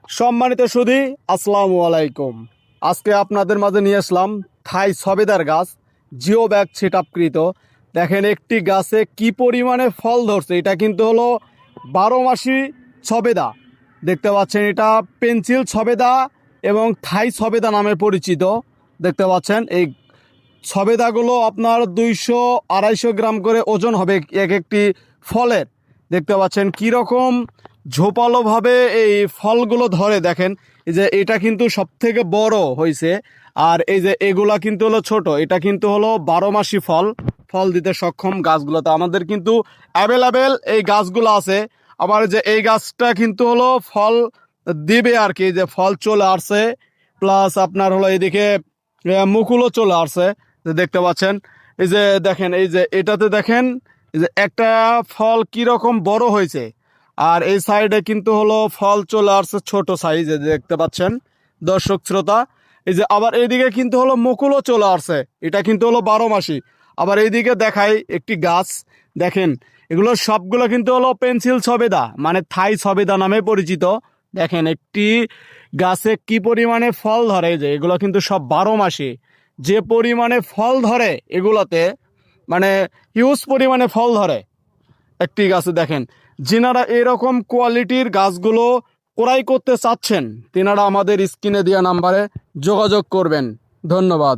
সম্মানিত সুধী, আসসালামু আলাইকুম। আজকে আপনাদের মাঝে নিয়ে আসলাম থাই সবেদার গাছ, জিও ব্যাগ সেটআপকৃত। দেখেন একটি গাছে কি পরিমাণে ফল ধরছে। এটা কিন্তু হলো 12 মাসি সবেদা। দেখতে পাচ্ছেন, এটা পেন্সিল সবেদা এবং থাই সবেদা নামে পরিচিত। দেখতে পাচ্ছেন এই সবেদাগুলো আপনার 200-250 গ্রাম করে ওজন হবে এক একটি ফলের। দেখতে পাচ্ছেন কীরকম ঝোপালোভাবে এই ফলগুলো ধরে। দেখেন এই যে এটা কিন্তু সব থেকে বড় হয়েছে, আর এই যে এগুলা কিন্তু হলো ছোট। এটা কিন্তু হলো 12 মাসি ফল ফল দিতে সক্ষম গাছগুলোতে আমাদের কিন্তু অ্যাভেলেবেল এই গাছগুলো আছে। আবার যে এই গাছটা কিন্তু হলো ফল দিবে আর কি, যে ফল চলে আসছে, প্লাস আপনার হলো এদিকে মুকুলও চলে আসছে। দেখতে পাচ্ছেন এই যে দেখেন, এই যে এটাতে দেখেন এই যে একটা ফল কি রকম বড় হয়েছে, আর এই সাইডে কিন্তু হলো ফল চলে আসছে ছোট সাইজে। দেখতে পাচ্ছেন দর্শক শ্রোতা, এই যে আবার এইদিকে কিন্তু হলো মুকুলও চলে আসছে। এটা কিন্তু হলো 12 মাসি। আবার এইদিকে দেখাই একটি গাছ, দেখেন এগুলো সবগুলো কিন্তু হলো পেন্সিল সবেদা, মানে থাই সবেদা নামে পরিচিত। দেখেন একটি গাছে কি পরিমাণে ফল ধরে, যে এগুলো কিন্তু সব 12 মাসি। যে পরিমাণে ফল ধরে এগুলোতে, মানে হিউজ পরিমাণে ফল ধরে একটি গাছে। দেখেন, যিনারা এরকম কোয়ালিটির গাছগুলো ক্রয় করতে চাচ্ছেন, তিনারা আমাদের স্ক্রিনে দেওয়া নাম্বারে যোগাযোগ করবেন। ধন্যবাদ।